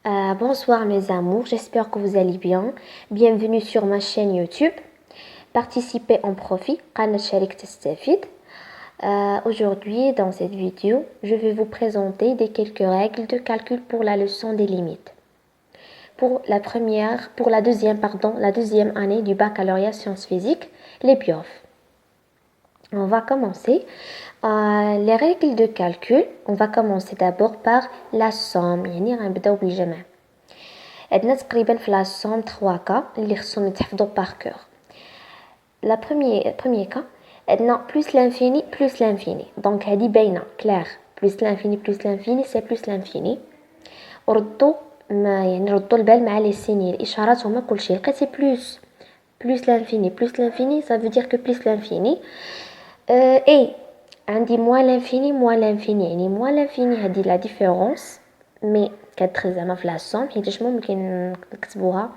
Bonsoir mes amours, j'espère que vous allez bien. Bienvenue sur ma chaîne YouTube. Participez en profit. قناة شارك تستفيد. Aujourd'hui, dans cette vidéo, je vais vous présenter quelques règles de calcul pour la leçon des limites. Pour la deuxième année du baccalauréat sciences physiques, les BIOF. On va commencer. Les règles de calcul, on va commencer d'abord par la somme. يعني غنبداو بالجمع. عندنا تقريبا في la somme 3 cas اللي خصهم يتحفظوا par cœur. La premier cas, عندنا plus l'infini plus l'infini. Donc هذه باينه clair. Plus l'infini c'est plus l'infini. ردوا ردوا البال مع لي سيني الاشارات هما كلشي لقيتي plus l'infini ça veut dire que plus l'infini et عندي moins l'infini يعني moins l'infini هذه la différence mais كتدخل زعما في لا سوم حيتاش ممكن نكتبوها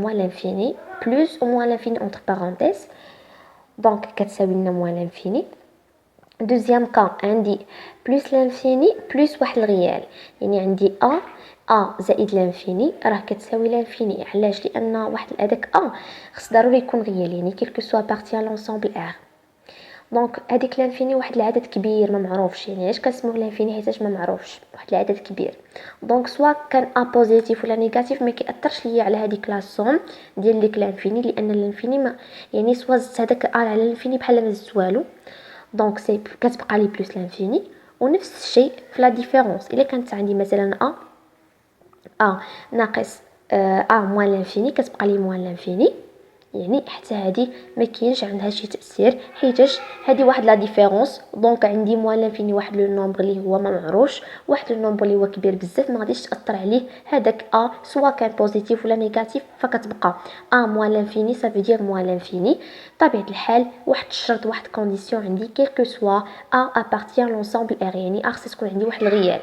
moins l'infini plus ou moins l'infini entre parenthèses donc كتساوي لنا moins l'infini. Deuxième cas عندي plus l'infini plus واحد الغيال يعني عندي a زائد l'infini راه كتساوي l'infini. علاش؟ لان واحد هذاك خص ضروري يكون غيال يعني quel que soit partie à l'ensemble R. دونك هذيك لانفيني واحد العدد كبير ما معروفش يعني علاش كنسموه لانفيني حيتاش ما معروفش واحد العدد كبير. دونك سوا كان بوزيتيف ولا نيجاتيف ما كيأثرش ليا على هذيك لا سوم ديال ديك لانفيني لان لانفيني ما يعني سوا زدت هذاك على لانفيني بحال ما زدت والو. دونك سي كتبقى لي بلس لانفيني ونفس الشيء في لا ديفيرونس. الا كانت عندي مثلا ا ناقص موان لانفيني كتبقى لي موان لانفيني يعني حتى هذه ما كاينش عندها شي تاثير حيتاش هذه واحد لا ديفيرونس. دونك عندي موان لانفيني واحد لو نومبر اللي هو ما معروفش واحد لو نومبر اللي هو كبير بزاف ما غاديش تاثر عليه هذاك سوا كان بوزيتيف ولا نيجاتيف فكتبقى موان لانفيني ça veut dire موان لانفيني. طبيعه الحال واحد الشرط واحد كونديسيون عندي كيل كو سوا appartient l'ensemble R يعني خص تكون عندي واحد الغيال.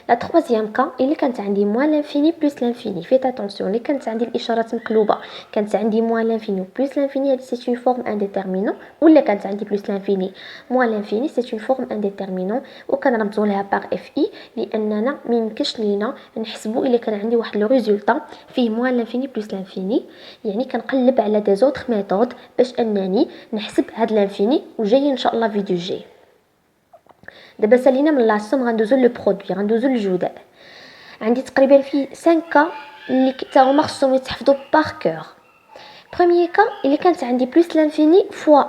La troisième cas, il كانت عندي moins l'infini plus l'infini. Faites attention, اللي كانت عندي الإشارات مقلوبة كانت عندي moins l'infini plus l'infini c'est une forme indéterminant ولا كانت عندي plus l'infini moins l'infini c'est une forme indéterminant وكنرمزوا لها par fi لأننا ما يمكنش لينا نحسبوا إلا كان عندي واحد لو ريزولطا فيه moins l'infini plus l'infini يعني كنقلب على دي زوتر ميثود باش أنني نحسب هاد لانفيني وجاي إن شاء الله فيديو جاي. دابا سالينا من لاصوم غندوزو لو برودوي غندوزو للجداء. عندي تقريبا في 5 كا اللي حتى هما خصهم يتحفظوا باغ كور. بروميير كا اللي كانت عندي بلس لانفيني فوا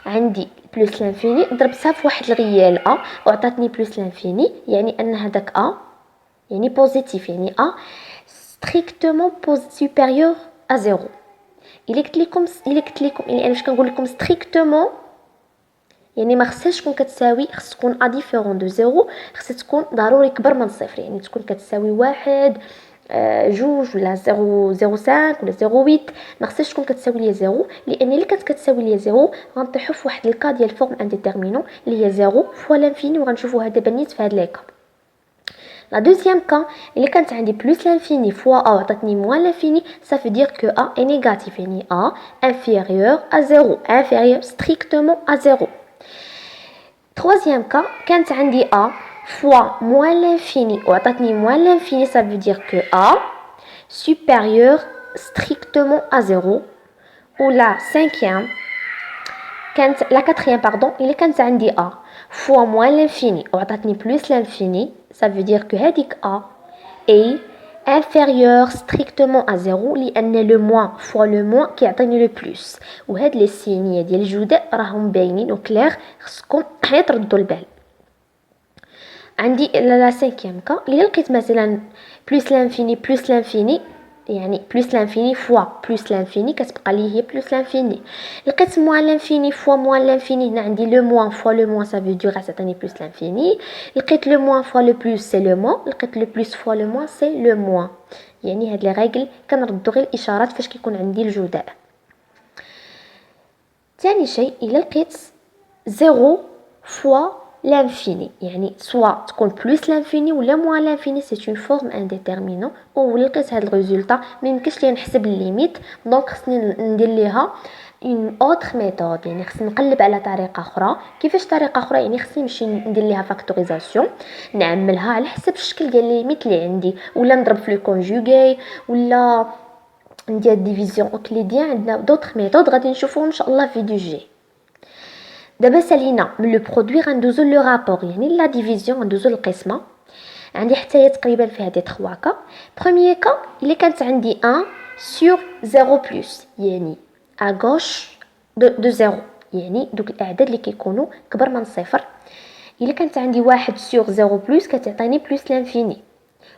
عندي بلس لانفيني ضربتها في واحد الغيال وعطاتني بلس لانفيني يعني ان هذاك يعني بوزيتيف يعني ستريكتومون سوبيريور ا زيرو. الا قلت لكم يعني انا فاش كنقول لكم ستريكتومون يعني ما خصهاش تكون كتساوي خص تكون ديفيرون دو زيرو خص تكون ضروري كبر من صفر يعني تكون كتساوي واحد جوج ولا 0.05 ولا 0.8 ما خصهاش تكون كتساوي ليا زيرو لان الا كانت كتساوي ليا زيرو غنطيحوا في واحد الكا ديال فورم انديتيرمينون اللي هي زيرو فوا لانفيني وغنشوفوها دابا نيت في هاد ليكا. La deuxième cas, il quand عندي plus l'infini fois a وعطاتني moins l'infini, ça veut dire que a est négatif يعني a inférieur à 0, inférieur strictement à 0. Troisième cas, quand عندي a fois moins l'infini وعطاتني moins l'infini, ça veut dire que a supérieur strictement à 0. Ou la quatrième pardon, il quand عندي a fois moins l'infini وعطاتني plus l'infini, ça veut dire que هذيك a est inférieur strictement à 0 لأن le moins fois le moins كيعطيني le plus وهاد لي سينية ديال الجداء راهم باينين وكلير خصكم تردوا البال. عندي لا سانكيام كا اللي لقيت مثلا plus l'infini يعني plus l'infini fois plus l'infini كتبقى لي هي plus l'infini. لقيت moins l'infini fois moins l'infini هنا عندي le moins fois le moins ça veut dire غتعطيني plus l'infini. لقيت le moins fois le plus c'est le moins. لقيت le plus fois le moins c'est le moins. يعني هاد لي ريغل كنردو غير الاشارات فاش كيكون عندي الجداء. ثاني شيء الا لقيت 0 fois l'infini يعني soit تكون plus l'infini ولا moins l'infini c'est une forme indéterminant. و لقيت هاد الريزولطا ما يمكنش ليا نحسب الليميت دونك خصني ندير ليها اون اوتر ميثود، يعني خصني نقلب على طريقه اخرى. كيفاش طريقه اخرى؟ يعني خصني نمشي ندير ليها فاكتوريزاسيون، نعملها على حسب الشكل ديال لي ليميت اللي عندي، ولا نضرب في لو كونجوغي، ولا ندير ديفيزيون اوكليديان. عندنا دوطخ ميثود غادي نشوفوهم ان شاء الله في فيديو جاي. دابا سالينا من لو برودوي غندوزو لو رابور، يعني لا ديفيزيون غندوزو للقسمه. عندي حتى هي تقريبا فيها دي 3 كا. بروميير كا اللي كانت عندي 1 sur 0 بلس، يعني à gauche de 0، يعني دوك الاعداد اللي كيكونوا كبر من صفر. الا كانت عندي 1 sur 0 بلس كتعطيني بلس لانفيني،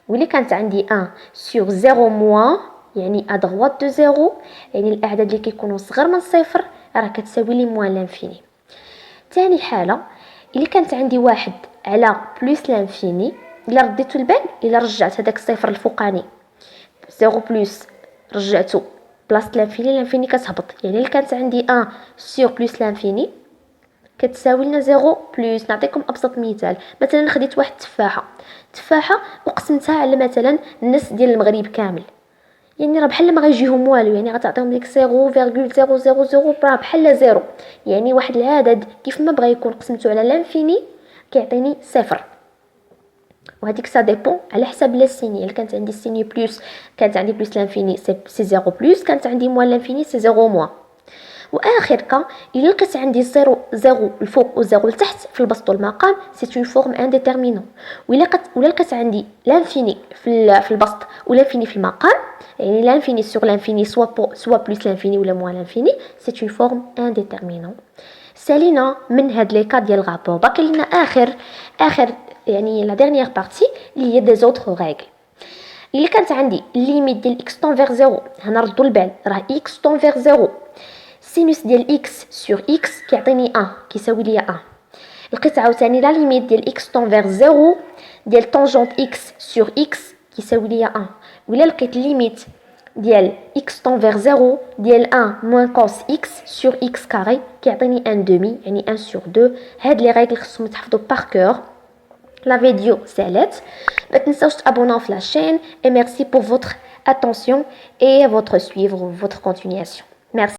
وإلا كانت عندي 1 sur 0 موان يعني à droite de 0، يعني الاعداد اللي كيكونوا صغر من صفر راه كتساوي لي موان لانفيني. ثاني حاله الا كانت عندي 1 على بلس لانفيني، الا رديتو البال، الا رجعت هذاك الصفر الفوقاني 0 بلس رجعتو بلاصه لانفيني، لانفيني كتهبط. يعني الا كانت عندي 1 سور بلس لانفيني كتساوي لنا 0 بلس. نعطيكم ابسط مثال، مثلا خديت واحد تفاحه وقسمتها على مثلا النص ديال المغرب كامل، يعني راه بحال ما غيجيهم والو، يعني غتعطيهم ديك 0.000 راه بحال زيرو. يعني واحد العدد كيف ما بغى يكون قسمته على لانفيني كيعطيني صفر. وهذيك سا ديبون على حساب لا سيني. الا كانت عندي سيني بلس، كانت عندي بلس لانفيني سي 0 بلس، كانت عندي موان لانفيني سي 0 موان. واخر كا الا لقيت عندي 0 الفوق و 0 لتحت في البسط والمقام سي اون فورم انديتيرمينون. ولا لقيت عندي لانفيني في البسط ولانفيني في المقام، يعني لانفيني سور لانفيني سوا بلس لانفيني ولا موان لانفيني، سي اون فورم انديتيرمينون. سالينا من هاد لي كا ديال الغابور. باقي لنا اخر يعني لا ديرنيير بارتي اللي هي دي زوتر ريغل. الا كانت عندي ليميت ديال اكس طون فيغ 0، هنا ردوا البال راه اكس طون فيغ 0، سينوس ديال اكس سور اكس كيعطيني 1 كيساوي ليا 1. لقيت عاوتاني لا ليميت ديال اكس طون فيغ 0 ديال طونجونت اكس سور اكس كيساوي ليا 1. ولا لقيت ليميت ديال اكس طون فيغ 0 ديال 1 موان كوس اكس سور اكس كاري كيعطيني 1 دومي، يعني 1 سور 2. هاد لي ريغل خصهم يتحفظوا بار كور. La vidéo s'arrête. Maintenant, abonnez-vous à la chaîne et merci pour votre attention et votre suivre, votre continuation. Merci.